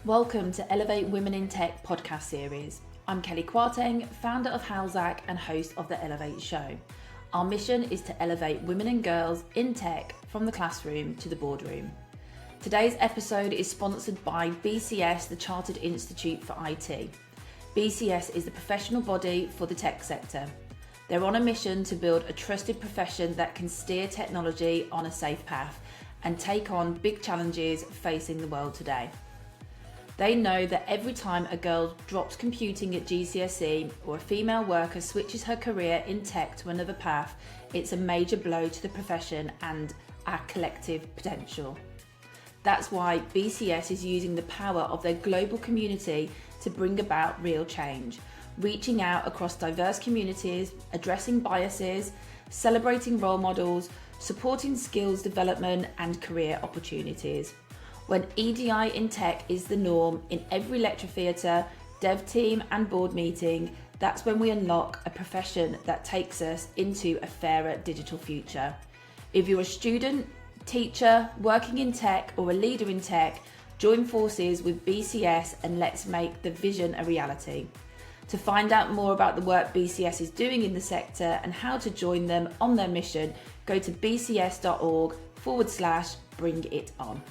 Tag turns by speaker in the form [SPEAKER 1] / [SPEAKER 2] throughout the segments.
[SPEAKER 1] Welcome to Elevate Women in Tech podcast series. I'm Kelly Kwarteng, founder of Halzac and host of the Elevate Show. Our mission is to elevate women and girls in tech from the classroom to the boardroom. Today's episode is sponsored by BCS, the Chartered Institute for IT. BCS is the professional body for the tech sector. They're on a mission to build a trusted profession that can steer technology on a safe path and take on big challenges facing the world today. They know that every time a girl drops computing at GCSE or a female worker switches her career in tech to another path, it's a major blow to the profession and our collective potential. That's why BCS is using the power of their global community to bring about real change, reaching out across diverse communities, addressing biases, celebrating role models, supporting skills development and career opportunities. When EDI in tech is the norm in every lecture theatre, dev team and board meeting, that's when we unlock a profession that takes us into a fairer digital future. If you're a student, teacher, working in tech or a leader in tech, join forces with BCS and let's make the vision a reality. To find out more about the work BCS is doing in the sector and how to join them on their mission, go to bcs.org/bring-it-on.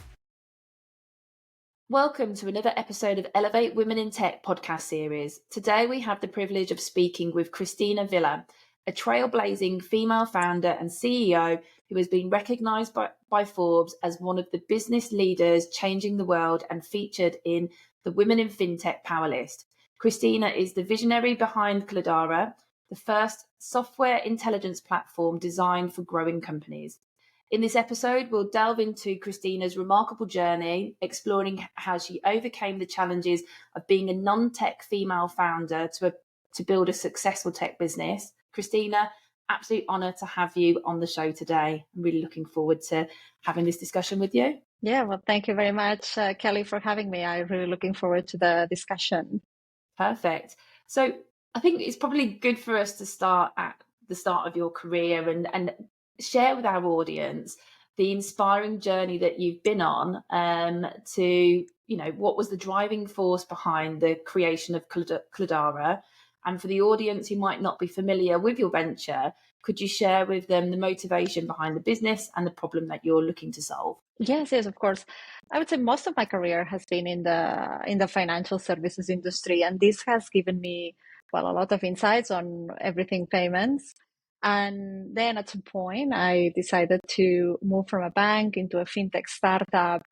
[SPEAKER 1] Welcome to another episode of Elevate Women in Tech podcast series. Today we have the privilege of speaking with Cristina Vila, a trailblazing female founder and CEO who has been recognised by Forbes as one of the business leaders changing the world and featured in the Women in FinTech Power List. Christina is the visionary behind Cladara, the first software intelligence platform designed for growing companies. In this episode, we'll delve into Christina's remarkable journey, exploring how she overcame the challenges of being a non-tech female founder to build a successful tech business. Christina, absolute honour to have you on the show today. I'm really looking forward to having this discussion with you.
[SPEAKER 2] Yeah, well, thank you very much, Kelly, for having me. I'm really looking forward to the discussion.
[SPEAKER 1] Perfect. So I think it's probably good for us to start at the start of your career and share with our audience the inspiring journey that you've been on to, what was the driving force behind the creation of Cladara? And for the audience who might not be familiar with your venture, could you share with them the motivation behind the business and the problem that you're looking to solve?
[SPEAKER 2] Yes, of course. I would say most of my career has been in the financial services industry, and this has given me, a lot of insights on everything payments. And then at some point, I decided to move from a bank into a fintech startup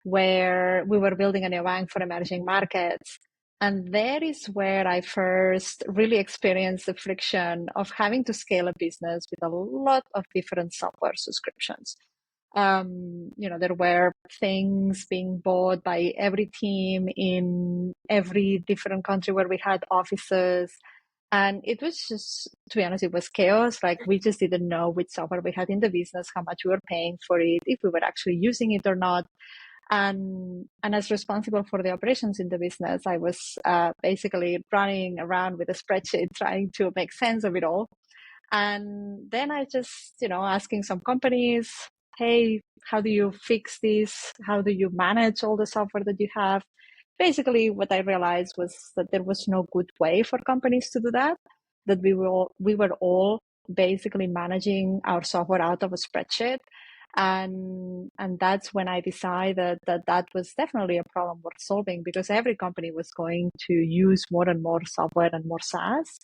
[SPEAKER 2] where we were building a new bank for emerging markets. And that is where I first really experienced the friction of having to scale a business with a lot of different software subscriptions. There were things being bought by every team in every different country where we had offices. And it was just, to be honest, it was chaos. Like, we just didn't know which software we had in the business, how much we were paying for it, if we were actually using it or not. And as responsible for the operations in the business, I was basically running around with a spreadsheet trying to make sense of it all. And then I just, asking some companies, hey, how do you fix this? How do you manage all the software that you have? Basically, what I realized was that there was no good way for companies to do that, that we were all basically managing our software out of a spreadsheet. And that's when I decided that was definitely a problem worth solving, because every company was going to use more and more software and more SaaS.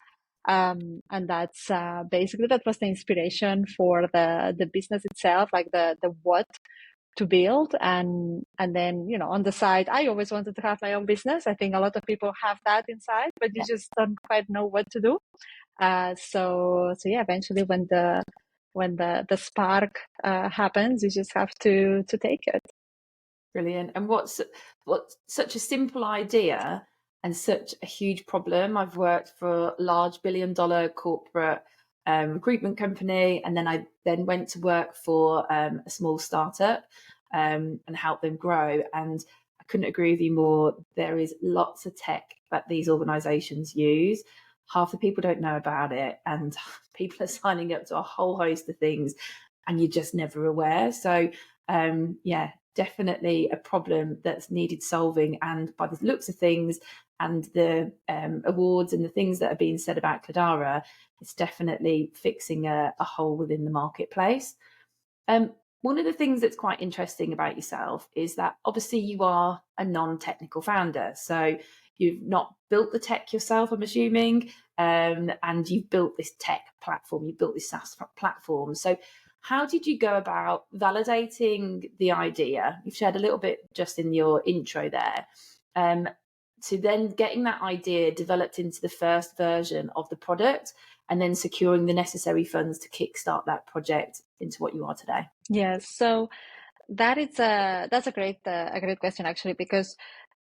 [SPEAKER 2] And that's basically, that was the inspiration for the business itself, like the what to build. And then, on the side, I always wanted to have my own business. I think a lot of people have that inside, but you just don't quite know what to do. So yeah, eventually when the spark happens, you just have to take it.
[SPEAKER 1] Brilliant. And what's such a simple idea and such a huge problem. I've worked for a large $1 billion corporate recruitment company, and then I went to work for a small startup and help them grow. And I couldn't agree with you more. There is lots of tech that these organizations use. Half the people don't know about it, and people are signing up to a whole host of things and you're just never aware. So definitely a problem that's needed solving. And by the looks of things and the awards and the things that are being said about Cladara, it's definitely fixing a hole within the marketplace. One of the things that's quite interesting about yourself is that obviously you are a non-technical founder. So you've not built the tech yourself, I'm assuming, and you've built this tech platform, you've built this SaaS platform. So how did you go about validating the idea? You've shared a little bit just in your intro there, to then getting that idea developed into the first version of the product and then securing the necessary funds to kickstart that project into what you are today?
[SPEAKER 2] Yes, so that's a great question actually, because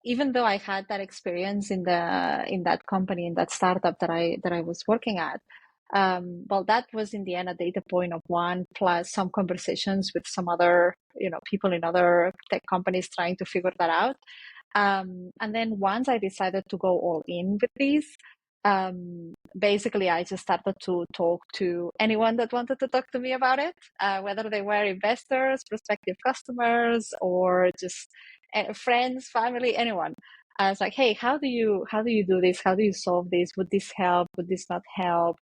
[SPEAKER 2] even though I had that experience in that company, in that startup that I was working at, well, that was in the end a data point of one plus some conversations with some other people in other tech companies trying to figure that out. And then once I decided to go all in with these, basically I just started to talk to anyone that wanted to talk to me about it, whether they were investors, prospective customers, or just friends, family, anyone. I was like, hey, how do you do this? How do you solve this? Would this help? Would this not help?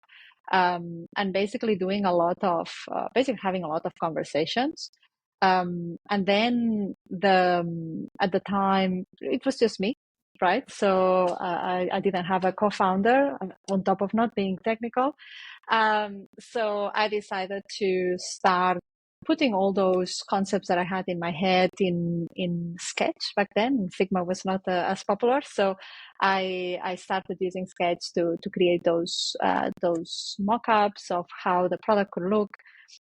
[SPEAKER 2] And basically doing a lot of basically having a lot of conversations. And then at the time it was just me, right? So I didn't have a co-founder on top of not being technical. So I decided to start putting all those concepts that I had in my head in Sketch back then. Figma was not as popular, so I started using Sketch to create those mock-ups of how the product could look,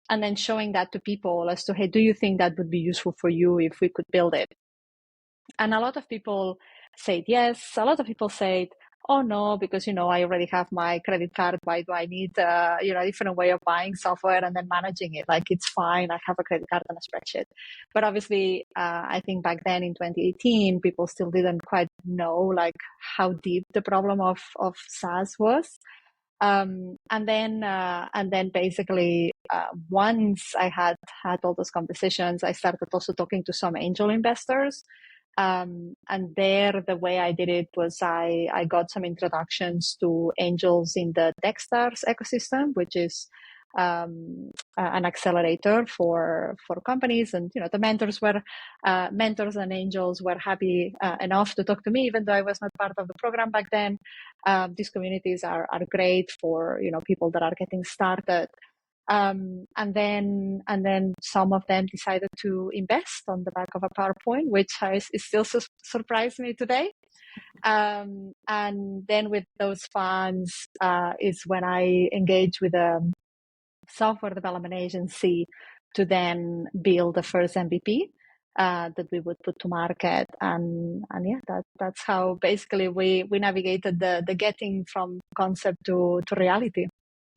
[SPEAKER 2] and then showing that to people as to, hey, do you think that would be useful for you if we could build it? And a lot of people said yes. A lot of people said, oh no, because I already have my credit card. Why do I need a different way of buying software and then managing it? Like, it's fine. I have a credit card and a spreadsheet. But obviously, I think back then in 2018, people still didn't quite know like how deep the problem of SaaS was. And then basically, once I had all those conversations, I started also talking to some angel investors. And there, the way I did it was I got some introductions to angels in the Techstars ecosystem, which is an accelerator for companies. And the mentors and angels were happy enough to talk to me, even though I was not part of the program back then. These communities are great for people that are getting started. And then some of them decided to invest on the back of a PowerPoint, which is still surprised me today. And then with those funds is when I engaged with a software development agency to then build the first MVP that we would put to market. And yeah, that's how basically we navigated the getting from concept to reality.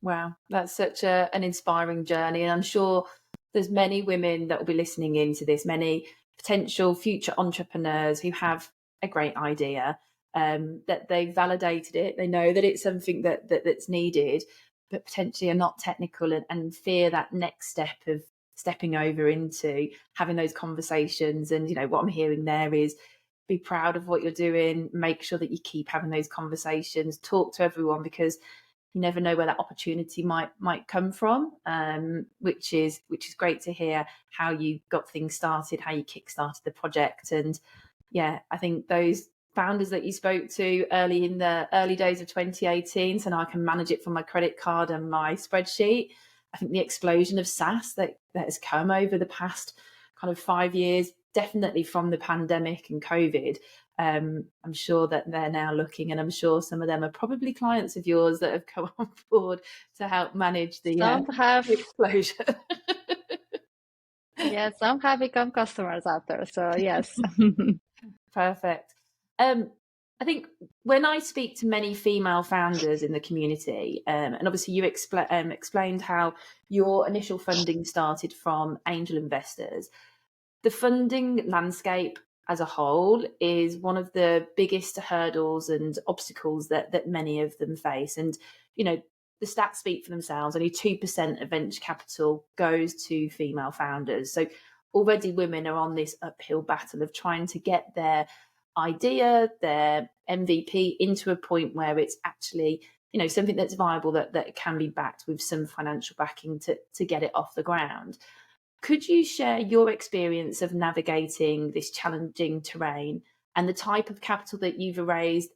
[SPEAKER 1] Wow, that's such an inspiring journey. And I'm sure there's many women that will be listening into this, many potential future entrepreneurs who have a great idea, that they validated it. They know that it's something that's needed, but potentially are not technical and fear that next step of stepping over into having those conversations. And, what I'm hearing there is be proud of what you're doing, make sure that you keep having those conversations, talk to everyone, because you never know where that opportunity might come from, which is great to hear how you got things started, how you kickstarted the project. And yeah, I think those founders that you spoke to in the early days of 2018, so now I can manage it from my credit card and my spreadsheet. I think the explosion of SaaS that has come over the past kind of 5 years, definitely from the pandemic and COVID, I'm sure that they're now looking, and I'm sure some of them are probably clients of yours that have come on board to help manage the explosion.
[SPEAKER 2] Yeah, some have become customers after. So yes.
[SPEAKER 1] Perfect. I think when I speak to many female founders in the community, and obviously you explained how your initial funding started from angel investors, the funding landscape as a whole is one of the biggest hurdles and obstacles that many of them face. And, the stats speak for themselves. Only 2% of venture capital goes to female founders. So already women are on this uphill battle of trying to get their idea, their MVP into a point where it's actually, something that's viable, that can be backed with some financial backing to get it off the ground. Could you share your experience of navigating this challenging terrain and the type of capital that you've raised,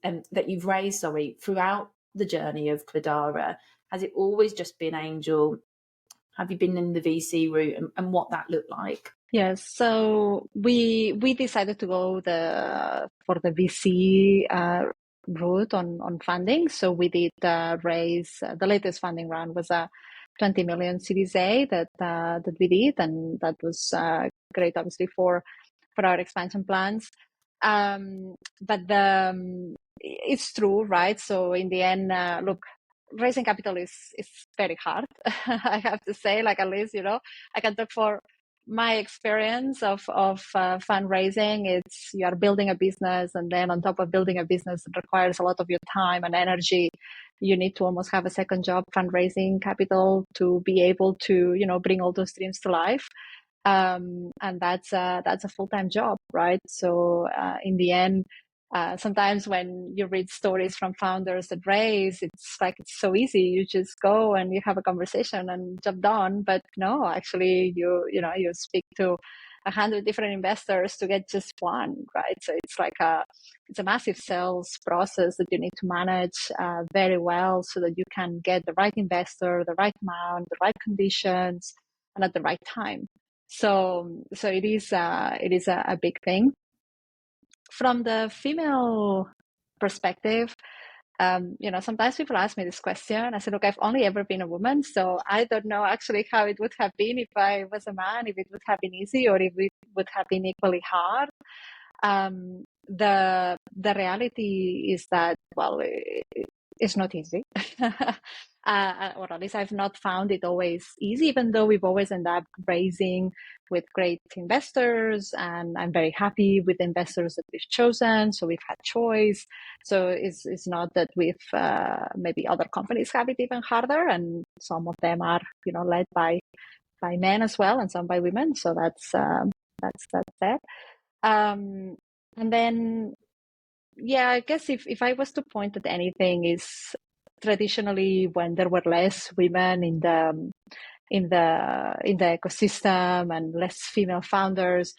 [SPEAKER 1] throughout the journey of Cladara? Has it always just been angel? Have you been in the VC route, and what that looked like?
[SPEAKER 2] Yes, so we decided to go for the VC route on funding. So we did raise the latest funding round was a 20 million Series A that we did, and that was great, obviously for our expansion plans. But it's true, right? So in the end, look, raising capital is very hard. I have to say, like, at least, I can talk for my experience of fundraising. It's, you are building a business, and then on top of building a business, it requires a lot of your time and energy. You need to almost have a second job fundraising capital to be able to, bring all those dreams to life. And that's a full-time job, right? So in the end, sometimes when you read stories from founders that raise, it's like, it's so easy. You just go and you have a conversation and jump on. But no, actually, you speak to 100 different investors to get just one, right? So it's like it's a massive sales process that you need to manage very well, so that you can get the right investor, the right amount, the right conditions, and at the right time. So it is a big thing. From the female perspective, sometimes people ask me this question. I said, look, I've only ever been a woman, so I don't know actually how it would have been if I was a man, if it would have been easy or if it would have been equally hard. The reality is that, well, it's not easy. Or at least I've not found it always easy, even though we've always ended up raising with great investors, and I'm very happy with the investors that we've chosen. So we've had choice. So it's not that we've maybe other companies have it even harder, and some of them are led by men as well, and some by women. So that's that. And then, yeah, I guess if I was to point at anything, is traditionally when there were less women in the ecosystem and less female founders,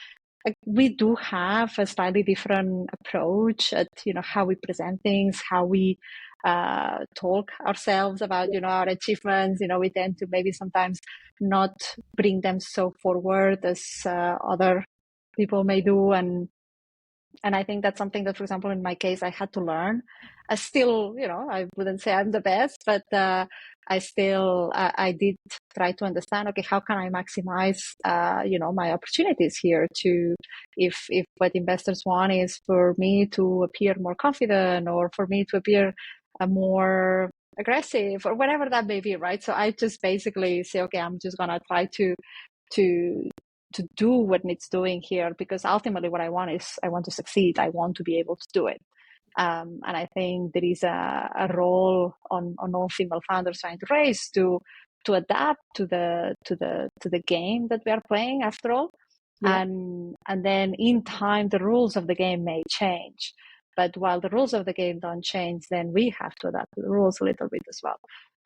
[SPEAKER 2] we do have a slightly different approach at how we present things, how we talk ourselves about our achievements. We tend to maybe sometimes not bring them so forward as other people may do, and I think that's something that, for example, in my case, I had to learn. I still, I wouldn't say I'm the best, but I did try to understand, okay, how can I maximize, my opportunities here to, if what investors want is for me to appear more confident, or for me to appear more aggressive, or whatever that may be, right? So I just basically say, okay, I'm just going to try to do what needs doing here, because ultimately what I want is, I want to succeed. I want to be able to do it. And I think there is a role on all female founders trying to raise to adapt to the game that we are playing, after all. Yeah. And then in time, the rules of the game may change. But while the rules of the game don't change, then we have to adapt to the rules a little bit as well.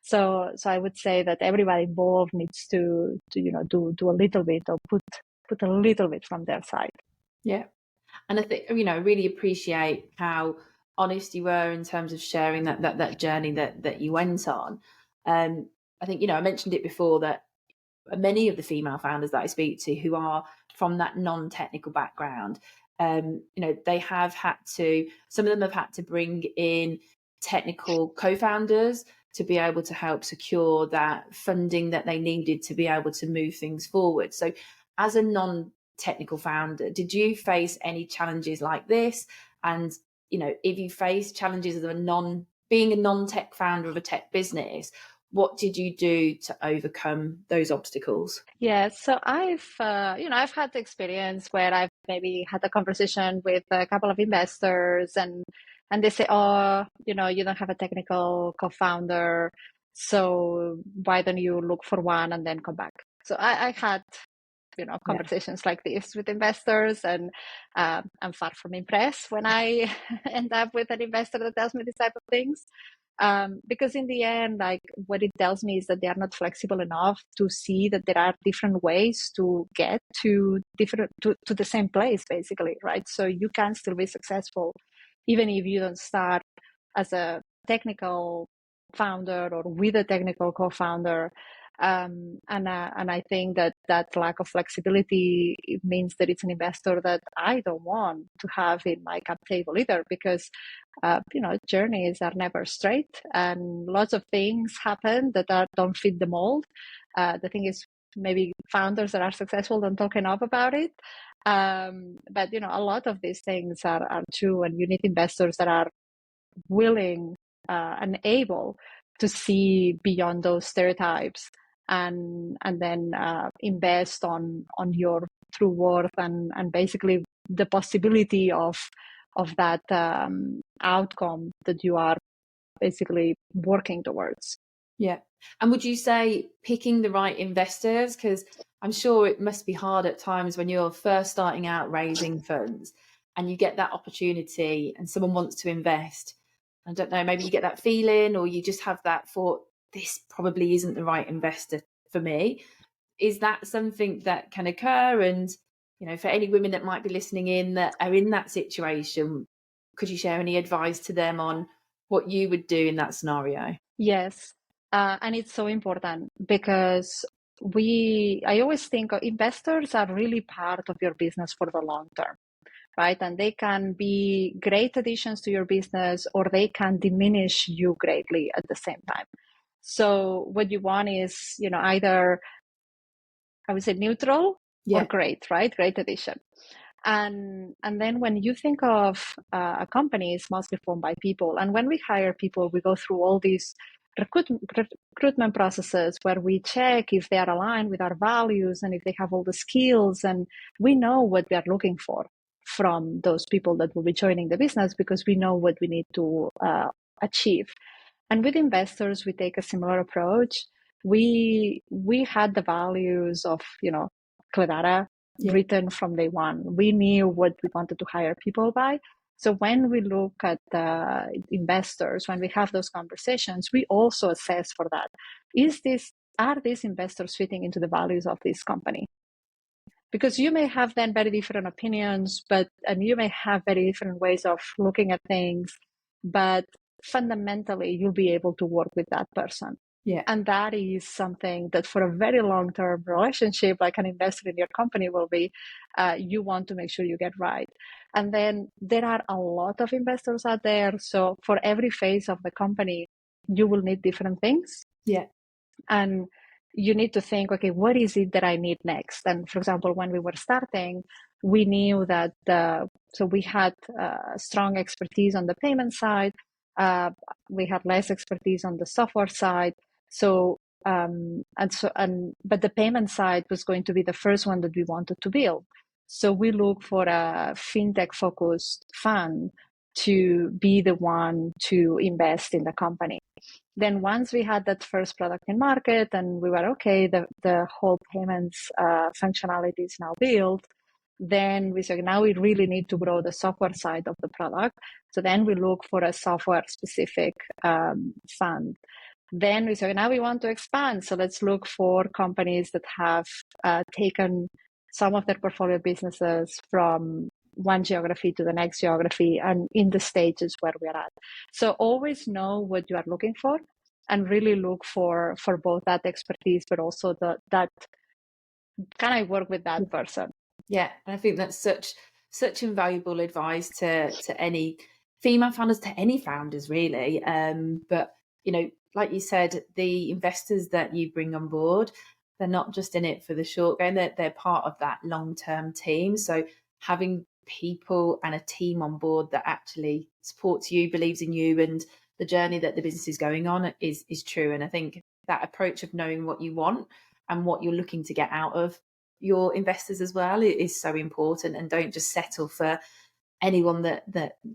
[SPEAKER 2] So I would say that everybody involved needs to do a little bit, or put a little bit from their side.
[SPEAKER 1] Yeah. And I think, really appreciate how honest you were in terms of sharing that journey that you went on. I think, I mentioned it before, that many of the female founders that I speak to who are from that non-technical background, they have had to, some of them have had to bring in technical co-founders to be able to help secure that funding that they needed to be able to move things forward. So as a non-technical founder, did you face any challenges like this? And, if you face challenges of being a non-tech founder of a tech business, what did you do to overcome those obstacles?
[SPEAKER 2] Yeah, so I've had the experience where I've maybe had a conversation with a couple of investors, and they say, oh, you don't have a technical co-founder, so why don't you look for one and then come back? So I had conversations like this with investors, and I'm far from impressed when I end up with an investor that tells me this type of things. Because in the end, like, what it tells me is that they are not flexible enough to see that there are different ways to get to the same place, basically, right? So you can still be successful even if you don't start as a technical founder or with a technical co-founder. And I think that lack of flexibility, it means that it's an investor that I don't want to have in my cap table either, because journeys are never straight, and lots of things happen that don't fit the mold. The thing is, maybe founders that are successful don't talk enough about it. But a lot of these things are true, and you need investors that are willing and able to see beyond those stereotypes, and then invest on your true worth, and basically the possibility of that outcome that you are basically working towards.
[SPEAKER 1] Yeah. And would you say picking the right investors, because I'm sure it must be hard at times when you're first starting out raising funds and you get that opportunity and someone wants to invest, I don't know, maybe you get that feeling or you just have that thought, this probably isn't the right investor for me. Is that something that can occur? And, for any women that might be listening in that are in that situation, could you share any advice to them on what you would do in that scenario?
[SPEAKER 2] Yes. And it's so important because I always think investors are really part of your business for the long term, right? And they can be great additions to your business, or they can diminish you greatly at the same time. So what you want is, either, I would say, neutral or great, right? Great addition. And then when you think of a company, it's mostly formed by people. And when we hire people, we go through all these recruitment processes where we check if they are aligned with our values and if they have all the skills. And we know what we are looking for from those people that will be joining the business, because we know what we need to achieve. And with investors, we take a similar approach. We had the values of, Cledara written from day one. We knew what we wanted to hire people by. So when we look at investors, when we have those conversations, we also assess for that. Are these investors fitting into the values of this company? Because you may have then very different opinions, and you may have very different ways of looking at things, but fundamentally you'll be able to work with that person.
[SPEAKER 1] Yeah.
[SPEAKER 2] And that is something that for a very long-term relationship, like an investor in your company will be, you want to make sure you get right. And then there are a lot of investors out there. So for every phase of the company, you will need different things.
[SPEAKER 1] Yeah.
[SPEAKER 2] And you need to think, okay, what is it that I need next? And for example, when we were starting, we knew that, so we had strong expertise on the payment side. We had less expertise on the software side. So, but the payment side was going to be the first one that we wanted to build. So we look for a fintech focused fund to be the one to invest in the company. Then once we had that first product in market and we were okay, the whole payments functionality is now built, then we said, now we really need to grow the software side of the product. So then we look for a software specific fund. Then we said, now we want to expand. So let's look for companies that have taken some of their portfolio businesses from one geography to the next geography and in the stages where we're at. So always know what you are looking for and really look for both that expertise, but also that can I work with that person?
[SPEAKER 1] Yeah, and I think that's such invaluable advice to any female founders, to any founders really. But like you said, the investors that you bring on board, they're not just in it for the short game, they're part of that long-term team. So having people and a team on board that actually supports you, believes in you and the journey that the business is going on is true. And I think that approach of knowing what you want and what you're looking to get out of your investors as well is so important. And don't just settle for anyone that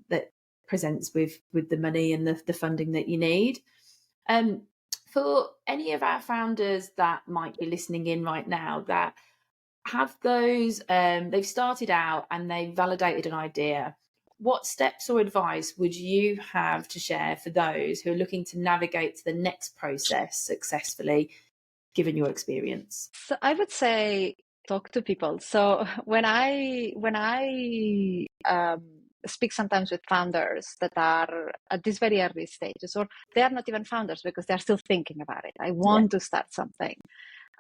[SPEAKER 1] presents with the money and the funding that you need. For any of our founders that might be listening in right now that have those, they've started out and they validated an idea. What steps or advice would you have to share for those who are looking to navigate to the next process successfully, given your experience?
[SPEAKER 2] So I would say talk to people. So when I speak sometimes with founders that are at these very early stages, or they are not even founders because they're still thinking about it. I
[SPEAKER 1] Yeah,
[SPEAKER 2] want to start something,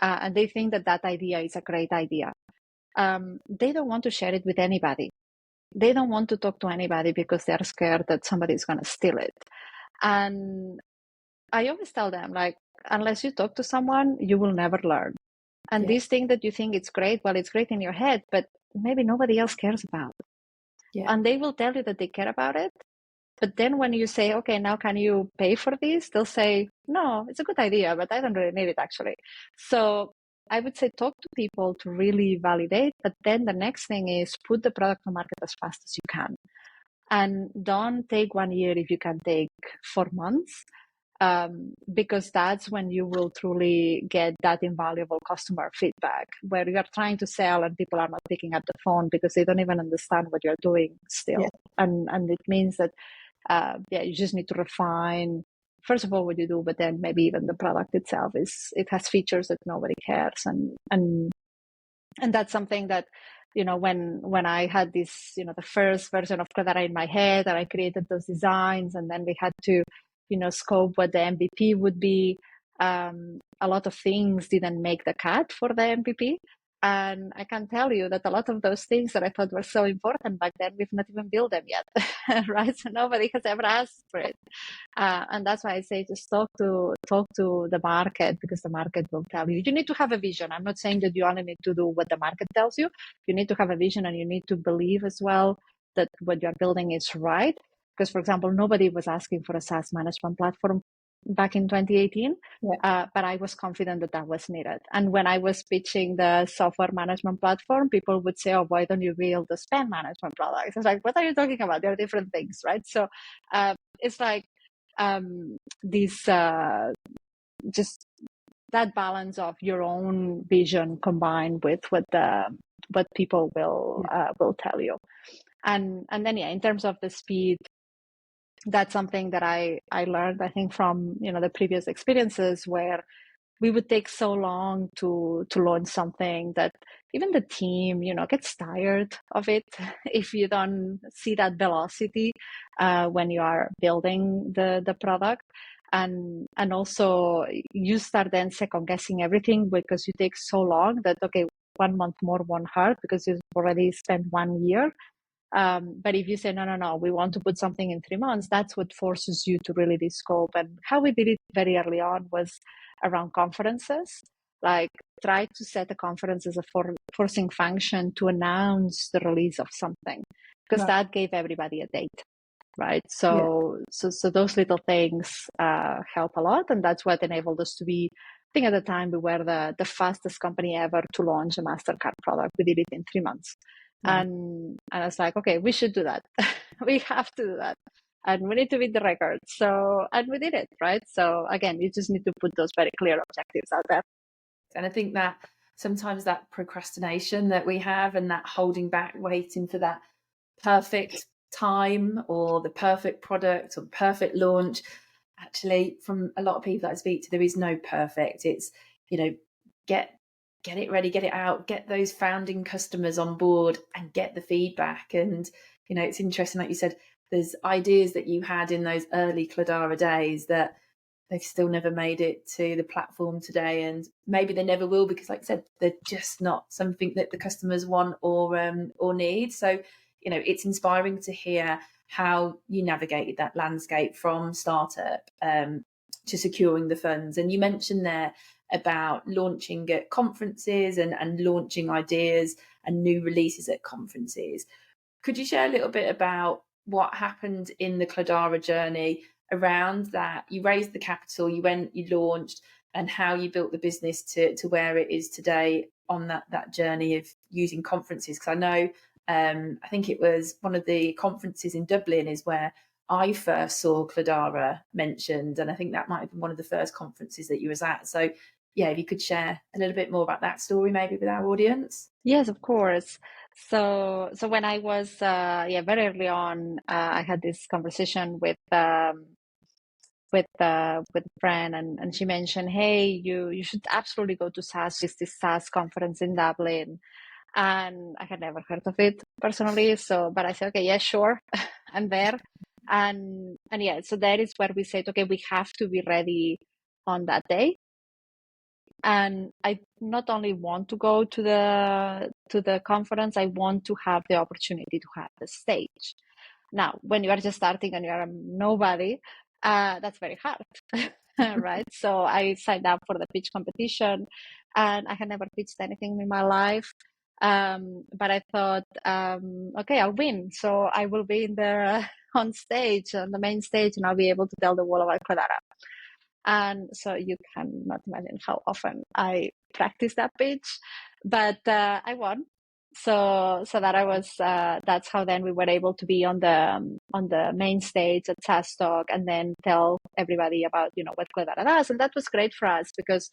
[SPEAKER 2] and they think that that idea is a great idea. They don't want to share it with anybody. They don't want to talk to anybody because they're scared that somebody's going to steal it. And I always tell them, like, unless you talk to someone, you will never learn. And
[SPEAKER 1] yeah,
[SPEAKER 2] this thing that you think it's great, well, it's great in your head, but maybe nobody else cares about it.
[SPEAKER 1] yeah,
[SPEAKER 2] And they will tell you that they care about it. But then when you say, okay, now can you pay for this? They'll say, no, it's a good idea, but I don't really need it actually. So I would say talk to people to really validate. But then the next thing is put the product on market as fast as you can. And don't take 1 year if you can take 4 months, because that's when you will truly get that invaluable customer feedback where you are trying to sell and people are not picking up the phone because they don't even understand what you're doing
[SPEAKER 1] yeah,
[SPEAKER 2] still. And it means that, you just need to refine, first of all, what you do, but then maybe even the product itself it has features that nobody cares. And that's something that, when I had this, the first version of Cladara in my head, and I created those designs, and then we had to, scope what the MVP would be. A lot of things didn't make the cut for the MVP. And I can tell you that a lot of those things that I thought were so important back then, we've not even built them yet, right? So nobody has ever asked for it. And that's why I say just talk to the market, because the market will tell you. You need to have a vision. I'm not saying that you only need to do what the market tells you. You need to have a vision, and you need to believe as well that what you're building is right. Because, for example, nobody was asking for a SaaS management platform back in 2018.
[SPEAKER 1] yeah.
[SPEAKER 2] But I was confident that that was needed. And when I was pitching the software management platform, people would say, oh, why don't you build the spend management product? I was like, what are you talking about? They're different things, right? So it's like, this just that balance of your own vision combined with what people will tell you. And then, in terms of the speed, that's something that I learned, I think, from the previous experiences where we would take so long to launch something that even the team gets tired of it if you don't see that velocity when you are building the product. And also you start then second guessing everything because you take so long that, okay, 1 month more won't hurt because you've already spent 1 year. But if you say, no, we want to put something in 3 months, that's what forces you to really descope. And how we did it very early on was around conferences. Like, try to set a conference as a forcing function to announce the release of something, because
[SPEAKER 1] Right.
[SPEAKER 2] that gave everybody a date, right?
[SPEAKER 1] Yeah.
[SPEAKER 2] So those little things help a lot. And that's what enabled us to be, I think at the time, we were the fastest company ever to launch a MasterCard product. We did it in 3 months.
[SPEAKER 1] Wow.
[SPEAKER 2] And I was like, okay, we should do that. We have to do that. And we need to beat the record. So, and we did it, right? So again, you just need to put those very clear objectives out there.
[SPEAKER 1] And I think that sometimes that procrastination that we have and that holding back, waiting for that perfect time or the perfect product or the perfect launch, actually, from a lot of people that I speak to, there is no perfect. It's, get it ready, get it out, get those founding customers on board and get the feedback. And, it's interesting, like you said, there's ideas that you had in those early Cladara days that they've still never made it to the platform today, and maybe they never will because, like I said, they're just not something that the customers want or need. So, it's inspiring to hear how you navigated that landscape from startup to securing the funds. And you mentioned there about launching at conferences and launching ideas and new releases at conferences. Could you share a little bit about what happened in the Cladara journey around that? You raised the capital, you went, you launched, and how you built the business to where it is today on that journey of using conferences. Because I know, I think it was one of the conferences in Dublin is where I first saw Cladara mentioned, and I think that might have been one of the first conferences that you was at. So yeah, if you could share a little bit more about that story maybe with our audience.
[SPEAKER 2] Yes, of course. So when I was very early on, I had this conversation with a friend, and she mentioned, hey, you should absolutely go to SaaS. It's this SaaS conference in Dublin, and I had never heard of it personally. So, but I said, okay, yeah, sure, I'm there, and yeah, so that is where we said, okay, we have to be ready on that day. And I not only want to go to the conference, I want to have the opportunity to have the stage. Now, when you are just starting and you are a nobody, that's very hard, right? So I signed up for the pitch competition, and I had never pitched anything in my life. But I thought, okay, I'll win. So I will be in there on stage, on the main stage, and I'll be able to tell the world about Credara. And so you cannot imagine how often I practiced that pitch, but I won. So that I was. That's how then we were able to be on the main stage at SaaS Talk, and then tell everybody about what Cledara does, and that was great for us because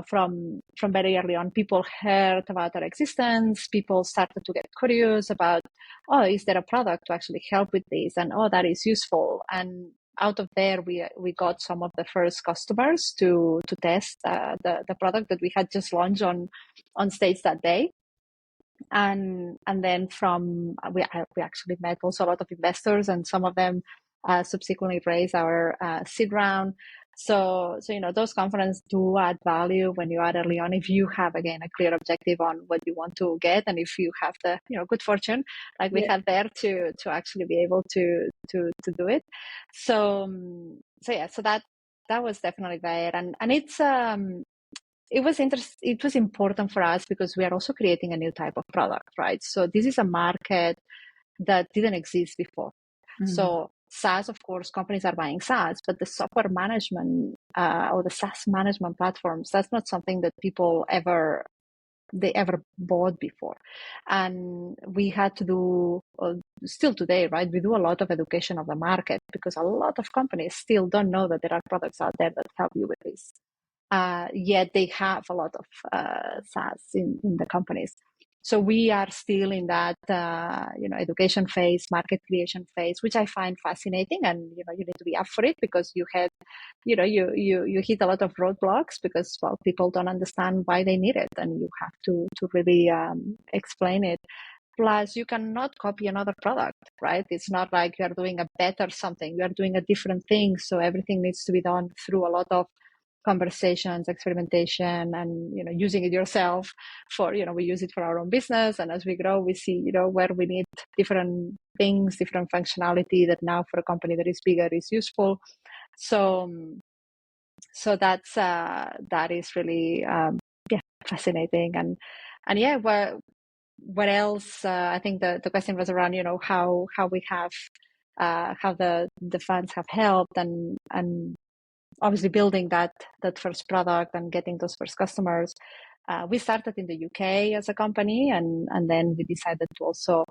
[SPEAKER 2] from very early on, people heard about our existence. People started to get curious about, oh, is there a product to actually help with this, and oh, that is useful. And out of there, we got some of the first customers to test the product that we had just launched on stage that day. And then from we actually met also a lot of investors, and some of them subsequently raised our seed round. So those conferences do add value when you are early on, if you have again a clear objective on what you want to get, and if you have the good fortune like we had there to actually be able to do it. So that was definitely there, and it's it was important for us because we are also creating a new type of product, right? So this is a market that didn't exist before. So SaaS, of course, companies are buying SaaS, but the software management or the SaaS management platforms, that's not something that people ever bought before. And we had to do, still today, right? We do a lot of education of the market because a lot of companies still don't know that there are products out there that help you with this. Yet they have a lot of SaaS in the companies. So we are still in that education phase, market creation phase, which I find fascinating. And you need to be up for it because you hit a lot of roadblocks because people don't understand why they need it, and you have to really explain it. Plus, you cannot copy another product, right? It's not like you are doing a better something. You are doing a different thing. So everything needs to be done through a lot of conversations, experimentation, and using it yourself for we use it for our own business, and as we grow we see where we need different things, different functionality that now for a company that is bigger is useful. So that's that is really fascinating. And yeah, what else? I think the question was around how we have how the funds have helped, and obviously building that first product and getting those first customers. We started in the UK as a company, and then we decided to also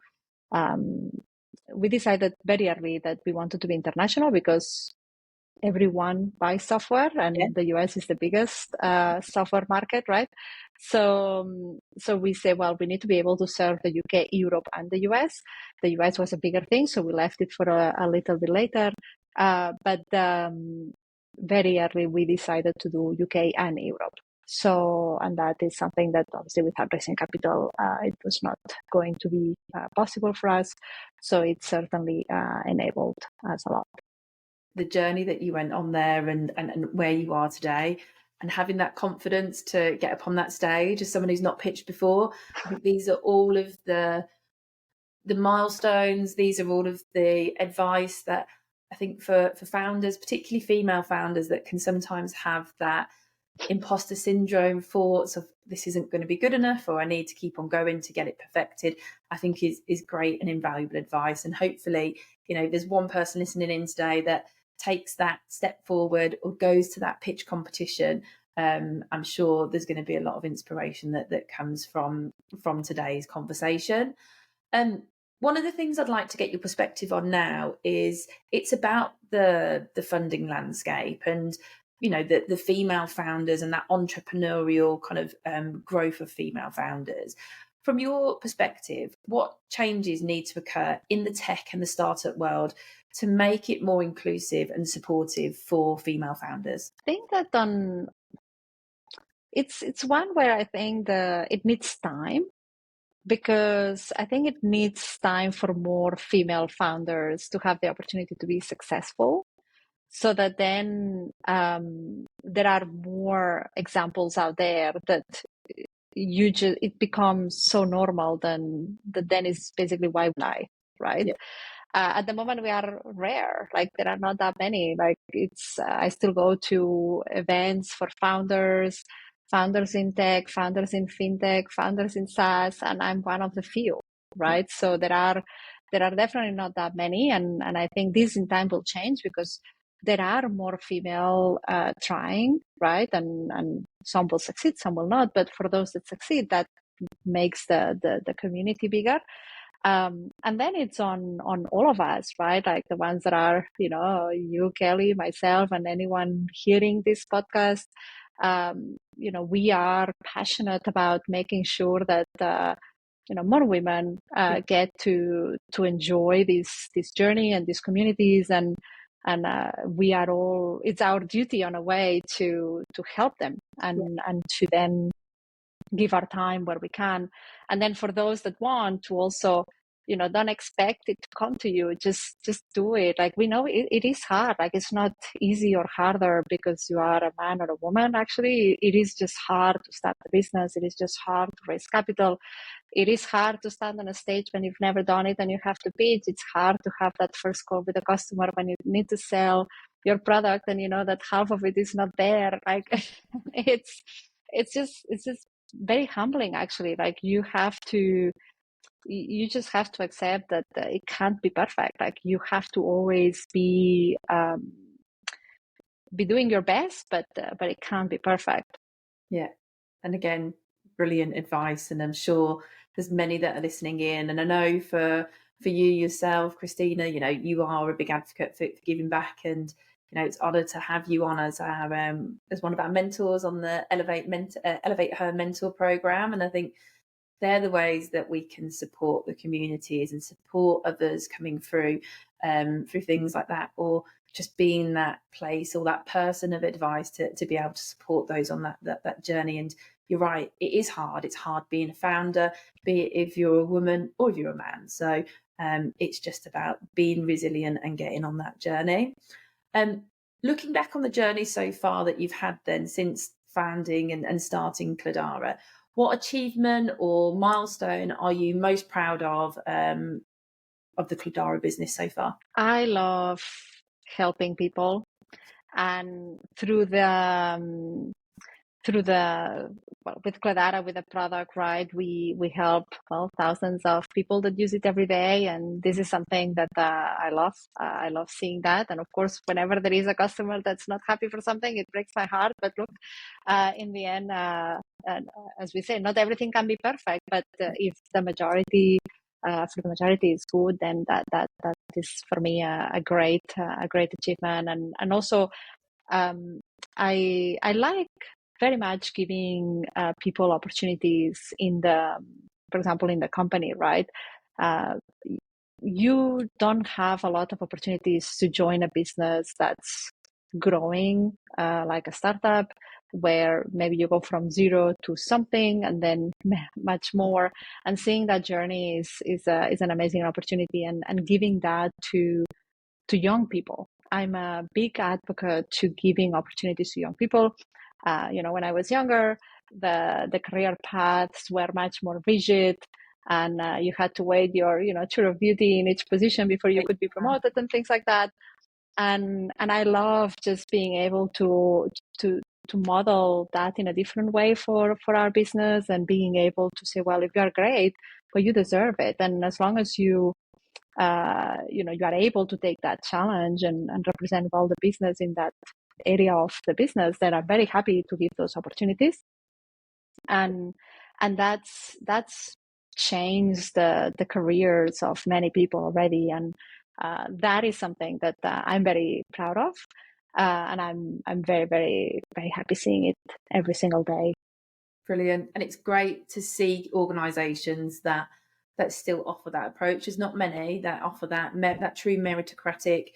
[SPEAKER 2] we decided very early that we wanted to be international because everyone buys software, and the US is the biggest software market, right? So we say, well, we need to be able to serve the UK, Europe, and the US. The US was a bigger thing, so we left it for a little bit later. But very early, we decided to do UK and Europe. So, and that is something that obviously without raising capital, it was not going to be possible for us. So it certainly enabled us a lot.
[SPEAKER 1] The journey that you went on there and where you are today, and having that confidence to get up on that stage as someone who's not pitched before. I think these are all of the milestones. These are all of the advice that I think for founders, particularly female founders, that can sometimes have that imposter syndrome, thoughts of this isn't going to be good enough, or I need to keep on going to get it perfected, I think is great and invaluable advice. And hopefully, there's one person listening in today that takes that step forward or goes to that pitch competition. I'm sure there's going to be a lot of inspiration that comes from today's conversation. One of the things I'd like to get your perspective on now is it's about the funding landscape. And the female founders and that entrepreneurial kind of growth of female founders. From your perspective, what changes need to occur in the tech and the startup world to make it more inclusive and supportive for female founders?
[SPEAKER 2] I think that it's one where I think it needs time, because I think it needs time for more female founders to have the opportunity to be successful, so that then there are more examples out there that it becomes so normal that then is basically why we lie, right?
[SPEAKER 1] Yeah.
[SPEAKER 2] At the moment we are rare, like there are not that many. Like it's I still go to events for founders in tech, founders in fintech, founders in SaaS, and I'm one of the few, right? So there are definitely not that many, and I think this in time will change, because there are more female trying, right? And some will succeed, some will not. But for those that succeed, that makes the community bigger. And then it's on all of us, right? Like the ones that are, you, Kelly, myself, and anyone hearing this podcast. We are passionate about making sure that more women get to enjoy this journey and these communities, and we are all, it's our duty on a way to help them and to then give our time where we can. And then for those that want to also, don't expect it to come to you, just do it. Like, we know it is hard. Like, it's not easy or harder because you are a man or a woman. Actually, it is just hard to start a business. It is just hard to raise capital. It is hard to stand on a stage when you've never done it and you have to pitch. It's hard to have that first call with a customer when you need to sell your product and you know that half of it is not there. Like, it's just very humbling, actually. Like, you just have to accept that it can't be perfect. Like, you have to always be doing your best, but it can't be perfect.
[SPEAKER 1] Yeah. And again, brilliant advice. And I'm sure there's many that are listening in. And I know for you yourself, Christina, you are a big advocate for giving back. And, it's honoured to have you on as our as one of our mentors on the Elevate Her Mentor program. And I think they're the ways that we can support the communities and support others coming through things like that, or just being that place or that person of advice to be able to support those on that journey. And you're right, it is hard. It's hard being a founder, be it if you're a woman or if you're a man. So it's just about being resilient and getting on that journey. Looking back on the journey so far that you've had then since founding and starting Cladara, what achievement or milestone are you most proud of the Cladara business so far?
[SPEAKER 2] I love helping people, and through with Cladara, with the product, right, we help thousands of people that use it every day, and this is something that I love. I love seeing that, and of course, whenever there is a customer that's not happy for something, it breaks my heart. But look, in the end, as we say, not everything can be perfect, but if the majority for the majority is good, then that is for me a great achievement. And also I like very much giving people opportunities for example, in the company, right? You don't have a lot of opportunities to join a business that's growing, like a startup, where maybe you go from zero to something and then much more. And seeing that journey is an amazing opportunity, and giving that to young people. I'm a big advocate to giving opportunities to young people. When I was younger, the career paths were much more rigid, and you had to wait your tour of duty in each position before you could be promoted and things like that. And I love just being able to model that in a different way for our business, and being able to say, well, if you are great, well, you deserve it, and as long as you you are able to take that challenge and represent well the business in that area of the business, then I'm very happy to give those opportunities. And that's changed the careers of many people already, and that is something that I'm very proud of. and I'm very, very, very happy seeing it every single day.
[SPEAKER 1] Brilliant. And it's great to see organisations that still offer that approach. There's not many that offer that true meritocratic,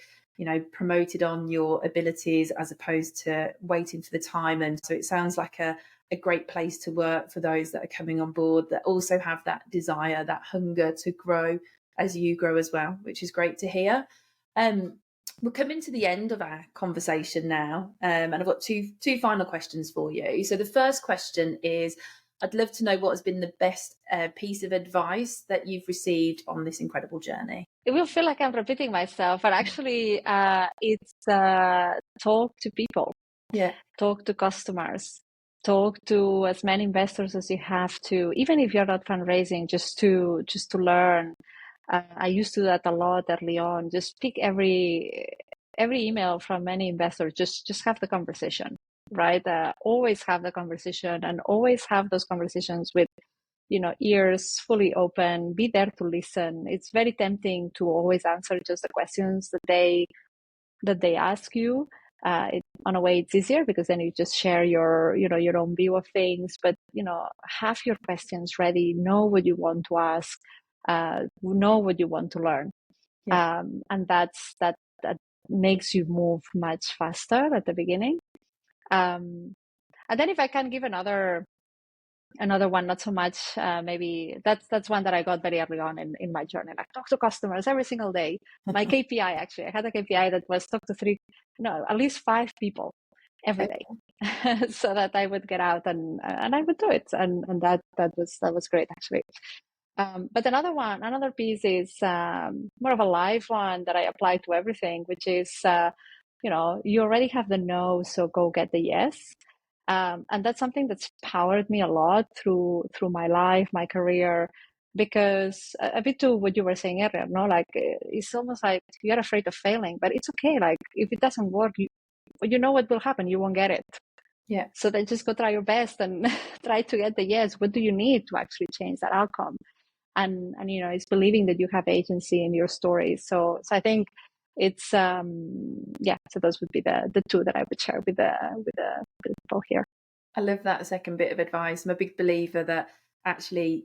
[SPEAKER 1] promoted on your abilities as opposed to waiting for the time. And so it sounds like a great place to work for those that are coming on board that also have that desire, that hunger to grow as you grow as well, which is great to hear. We're coming to the end of our conversation now, and I've got two final questions for you. So the first question is, I'd love to know what has been the best piece of advice that you've received on this incredible journey.
[SPEAKER 2] It will feel like I'm repeating myself, but actually, it's talk to people, talk to customers, talk to as many investors as you have to, even if you're not fundraising, just to learn. I used to do that a lot early on. Just pick every email from many investors. Just have the conversation, right? Always have the conversation, and always have those conversations with, ears fully open. Be there to listen. It's very tempting to always answer just the questions that they ask you. On a way, it's easier because then you just share your own view of things. But have your questions ready. Know what you want to ask. Know what you want to learn, and that makes you move much faster at the beginning. And then if I can give another one, not so much, maybe that's one that I got very early on in my journey, like talk to customers every single day. My KPI, actually, I had a KPI that was talk to at least 5 people every day, so that I would get out and I would do it, and that was great, actually. But another piece is more of a live one that I apply to everything, which is, you already have the no, so go get the yes. And that's something that's powered me a lot through my life, my career, because a bit to what you were saying earlier, no? Like, it's almost like you're afraid of failing, but it's okay. Like, if it doesn't work, you know what will happen. You won't get it.
[SPEAKER 1] Yeah.
[SPEAKER 2] So then just go try your best and try to get the yes. What do you need to actually change that outcome? And it's believing that you have agency in your story. So I think it's so those would be the two that I would share with the people here.
[SPEAKER 1] I love that second bit of advice. I'm a big believer that actually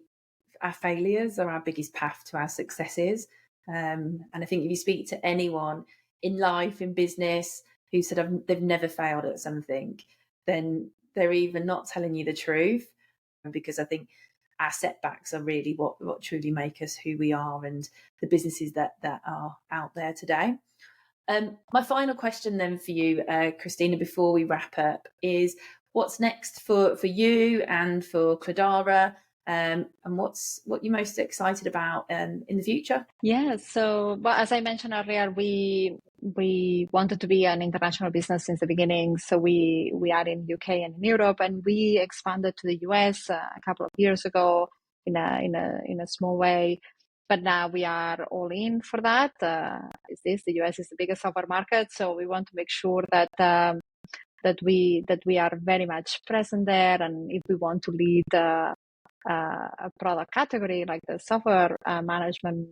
[SPEAKER 1] our failures are our biggest path to our successes. And I think if you speak to anyone in life, in business, who said they've never failed at something, then they're either not telling you the truth, because I think our setbacks are really what truly make us who we are and the businesses that are out there today. My final question then for you, Christina, before we wrap up, is what's next for you and for Cladara, and what you're most excited about in the future?
[SPEAKER 2] Yeah, so as I mentioned earlier, we wanted to be an international business since the beginning. So we are in UK and in Europe, and we expanded to the US a couple of years ago in a small way. But now we are all in for that. The US is the biggest of our market, so we want to make sure that that we are very much present there. And if we want to lead a product category like the software management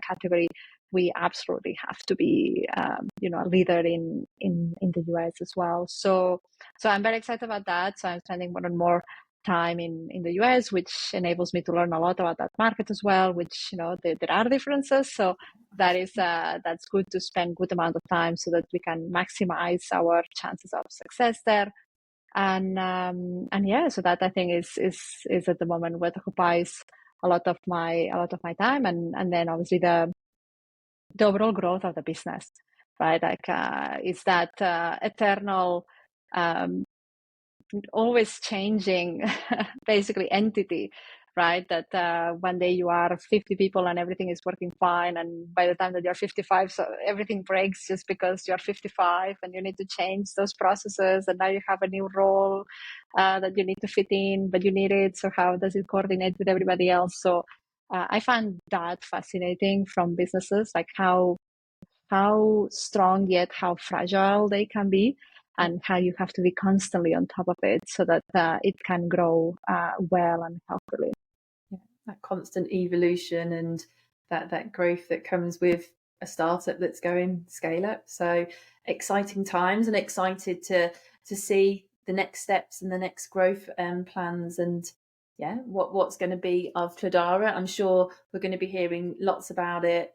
[SPEAKER 2] category, we absolutely have to be a leader in the US as well. So I'm very excited about that. So I'm spending more and more time in the US, which enables me to learn a lot about that market as well, which there are differences. So that's good to spend good amount of time so that we can maximize our chances of success there. And so that I think is at the moment what occupies a lot of my time, and then obviously the overall growth of the business, right? Like it's that eternal, always changing basically entity, right? That one day you are 50 people and everything is working fine, and by the time that you're 55, so everything breaks just because you're 55 and you need to change those processes, and now you have a new role that you need to fit in, but you need it. So how does it coordinate with everybody else? So I find that fascinating from businesses, like how strong yet how fragile they can be, and how you have to be constantly on top of it so that it can grow well and healthily.
[SPEAKER 1] Yeah, that constant evolution and that growth that comes with a startup that's going scale up. So exciting times, and excited to see the next steps and the next growth plans, and yeah, what's going to be of Cladara. I'm sure we're going to be hearing lots about it,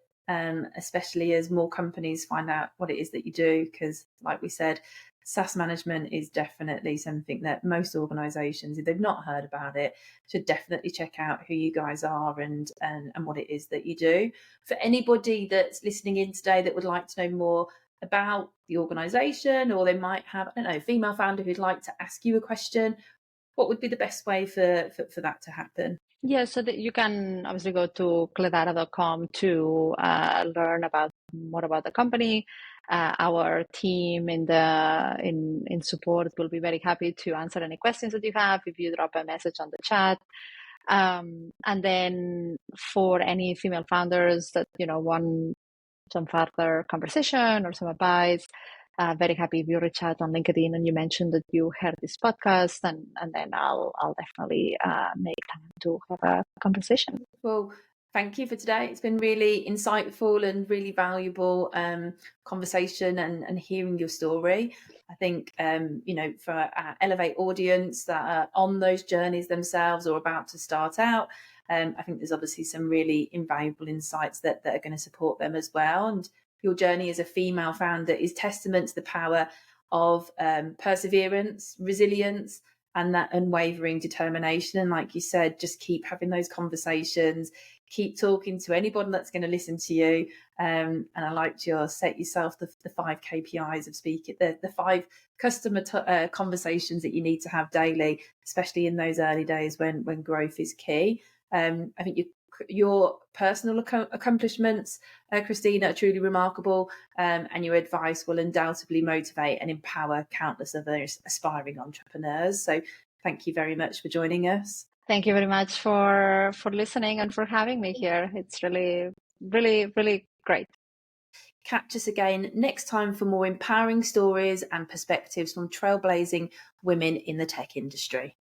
[SPEAKER 1] especially as more companies find out what it is that you do. Because, like we said, SaaS management is definitely something that most organisations, if they've not heard about it, should definitely check out who you guys are and what it is that you do. For anybody that's listening in today that would like to know more about the organisation, or they might have, I don't know, a female founder who'd like to ask you a question, what would be the best way for that to happen?
[SPEAKER 2] Yeah, so that you can obviously go to cladara.com to learn about more about the company. Our team in support will be very happy to answer any questions that you have if you drop a message on the chat. And then for any female founders that want some further conversation or some advice, very happy if you reach out on LinkedIn and you mentioned that you heard this podcast, and then I'll definitely make time to have a conversation.
[SPEAKER 1] Well, thank you for today. It's been really insightful and really valuable conversation and hearing your story. I think, for our Elevate audience that are on those journeys themselves or about to start out, I think there's obviously some really invaluable insights that are going to support them as well. And your journey as a female founder is testament to the power of perseverance, resilience, and that unwavering determination. And like you said, just keep having those conversations, keep talking to anybody that's going to listen to you. And I liked your set yourself the 5 KPIs of speaking, the 5 customer conversations that you need to have daily, especially in those early days when growth is key. I think your personal accomplishments, Christina, are truly remarkable, and your advice will undoubtedly motivate and empower countless other aspiring entrepreneurs. So thank you very much for joining us.
[SPEAKER 2] Thank you very much for listening and for having me here. It's really, really, really great.
[SPEAKER 1] Catch us again next time for more empowering stories and perspectives from trailblazing women in the tech industry.